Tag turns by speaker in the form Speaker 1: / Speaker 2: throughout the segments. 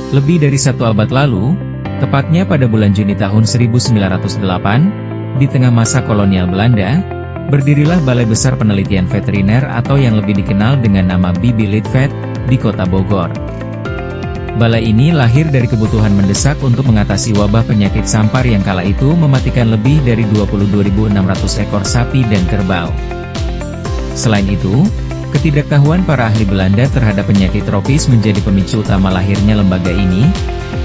Speaker 1: Lebih dari satu abad lalu, tepatnya pada bulan Juni tahun 1908, di tengah masa kolonial Belanda, berdirilah Balai Besar Penelitian Veteriner atau yang lebih dikenal dengan nama BB Litvet, di kota Bogor. Balai ini lahir dari kebutuhan mendesak untuk mengatasi wabah penyakit sampar yang kala itu mematikan lebih dari 22.600 ekor sapi dan kerbau. Selain itu, ketidaktahuan para ahli Belanda terhadap penyakit tropis menjadi pemicu utama lahirnya lembaga ini,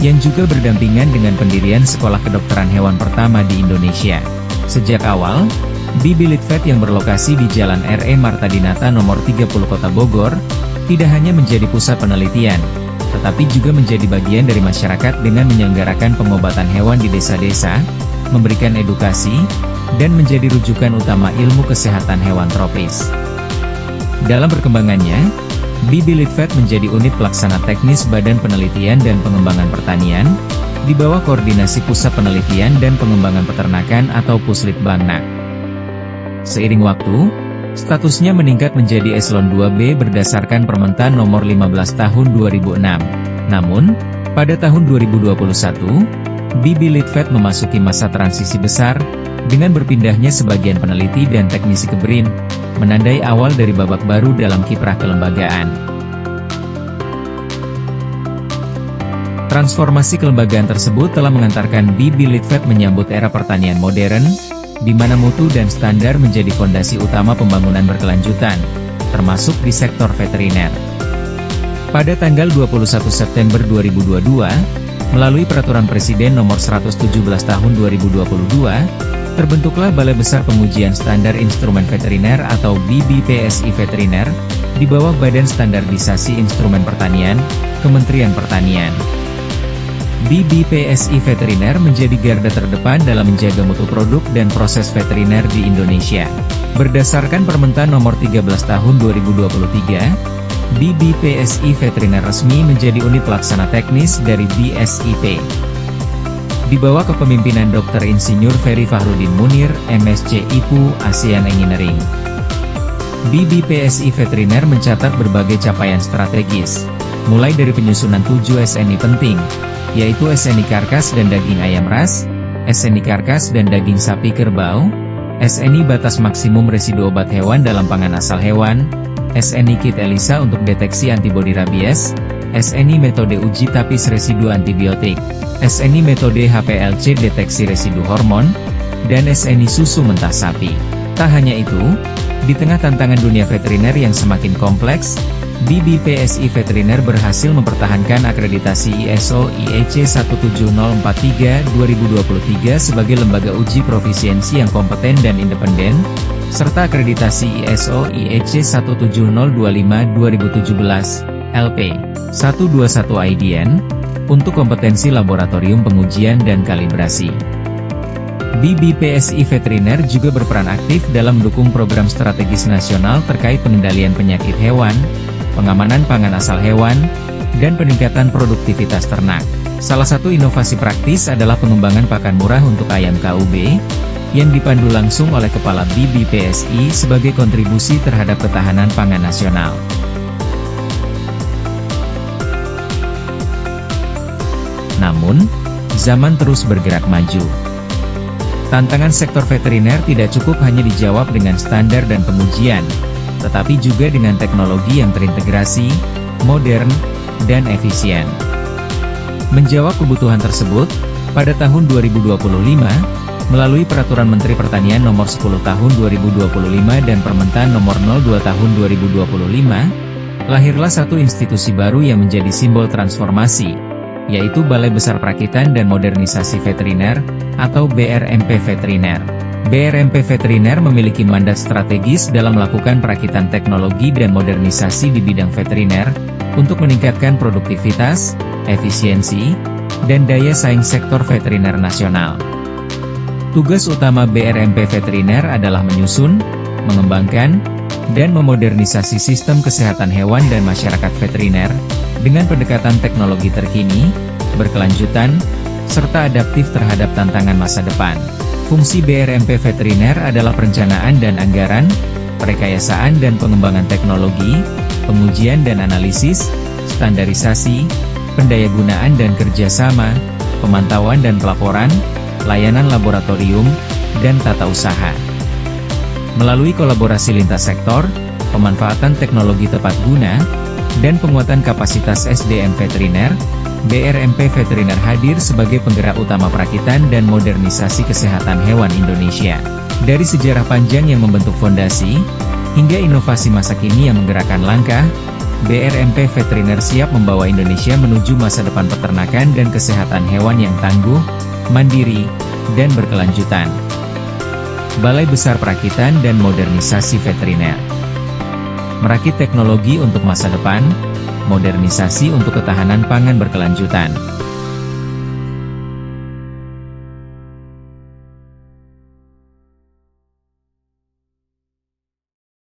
Speaker 1: yang juga berdampingan dengan pendirian sekolah kedokteran hewan pertama di Indonesia. Sejak awal, BB Litvet yang berlokasi di Jalan R.E. Marta Dinata nomor 30 Kota Bogor, tidak hanya menjadi pusat penelitian, tetapi juga menjadi bagian dari masyarakat dengan menyelenggarakan pengobatan hewan di desa-desa, memberikan edukasi, dan menjadi rujukan utama ilmu kesehatan hewan tropis. Dalam perkembangannya, BB Litvet menjadi unit pelaksana teknis Badan Penelitian dan Pengembangan Pertanian, di bawah koordinasi Pusat Penelitian dan Pengembangan Peternakan atau Puslitbangnak. Seiring waktu, statusnya meningkat menjadi Eselon 2B berdasarkan Permentan Nomor 15 Tahun 2006. Namun, pada tahun 2021, BB Litvet memasuki masa transisi besar, dengan berpindahnya sebagian peneliti dan teknisi ke BRIN, menandai awal dari babak baru dalam kiprah kelembagaan. Transformasi kelembagaan tersebut telah mengantarkan BB Litvet menyambut era pertanian modern, di mana mutu dan standar menjadi fondasi utama pembangunan berkelanjutan, termasuk di sektor veteriner. Pada tanggal 21 September 2022, melalui Peraturan Presiden Nomor 117 Tahun 2022, terbentuklah Balai Besar Pengujian Standar Instrumen Veteriner atau BBPSI Veteriner, di bawah Badan Standarisasi Instrumen Pertanian, Kementerian Pertanian. BBPSI Veteriner menjadi garda terdepan dalam menjaga mutu produk dan proses veteriner di Indonesia. Berdasarkan Permentan Nomor 13 Tahun 2023, BBPSI Veteriner resmi menjadi unit pelaksana teknis dari BSIP. Di bawah kepemimpinan Dr. Insinyur Ferry Fahrudin Munir, MSc IPU, ASEAN Engineering. BBPSI Veteriner mencatat berbagai capaian strategis, mulai dari penyusunan 7 SNI penting, yaitu SNI karkas dan daging ayam ras, SNI karkas dan daging sapi kerbau, SNI batas maksimum residu obat hewan dalam pangan asal hewan, SNI kit ELISA untuk deteksi antibodi rabies, SNI metode uji tapis residu antibiotik, SNI metode HPLC deteksi residu hormon, dan SNI susu mentah sapi. Tak hanya itu, di tengah tantangan dunia veteriner yang semakin kompleks, BBPSI Veteriner berhasil mempertahankan akreditasi ISO IEC 17043-2023 sebagai lembaga uji profisiensi yang kompeten dan independen, serta akreditasi ISO IEC 17025-2017, LP 121 IDN, untuk kompetensi laboratorium pengujian dan kalibrasi. BBPSI Veteriner juga berperan aktif dalam mendukung program strategis nasional terkait pengendalian penyakit hewan, pengamanan pangan asal hewan, dan peningkatan produktivitas ternak. Salah satu inovasi praktis adalah pengembangan pakan murah untuk ayam KUB, yang dipandu langsung oleh Kepala BBPSI sebagai kontribusi terhadap ketahanan pangan nasional. Namun, zaman terus bergerak maju. Tantangan sektor veteriner tidak cukup hanya dijawab dengan standar dan pengujian, tetapi juga dengan teknologi yang terintegrasi, modern, dan efisien. Menjawab kebutuhan tersebut, pada tahun 2025, melalui Peraturan Menteri Pertanian Nomor 10 Tahun 2025 dan Permentan Nomor 02 Tahun 2025, lahirlah satu institusi baru yang menjadi simbol transformasi, yaitu Balai Besar Perakitan dan Modernisasi Veteriner, atau BRMP Veteriner. BRMP Veteriner memiliki mandat strategis dalam melakukan perakitan teknologi dan modernisasi di bidang veteriner, untuk meningkatkan produktivitas, efisiensi, dan daya saing sektor veteriner nasional. Tugas utama BRMP Veteriner adalah menyusun, mengembangkan, dan memodernisasi sistem kesehatan hewan dan masyarakat veteriner, dengan pendekatan teknologi terkini, berkelanjutan, serta adaptif terhadap tantangan masa depan. Fungsi BRMP Veteriner adalah perencanaan dan anggaran, perekayasaan dan pengembangan teknologi, pengujian dan analisis, standarisasi, pendayagunaan dan kerjasama, pemantauan dan pelaporan, layanan laboratorium, dan tata usaha. Melalui kolaborasi lintas sektor, pemanfaatan teknologi tepat guna, dan penguatan kapasitas SDM veteriner, BRMP Veteriner hadir sebagai penggerak utama perakitan dan modernisasi kesehatan hewan Indonesia. Dari sejarah panjang yang membentuk fondasi, hingga inovasi masa kini yang menggerakkan langkah, BRMP Veteriner siap membawa Indonesia menuju masa depan peternakan dan kesehatan hewan yang tangguh, mandiri, dan berkelanjutan. Balai Besar Perakitan dan Modernisasi Veteriner. Merakit teknologi untuk masa depan, modernisasi untuk ketahanan pangan berkelanjutan.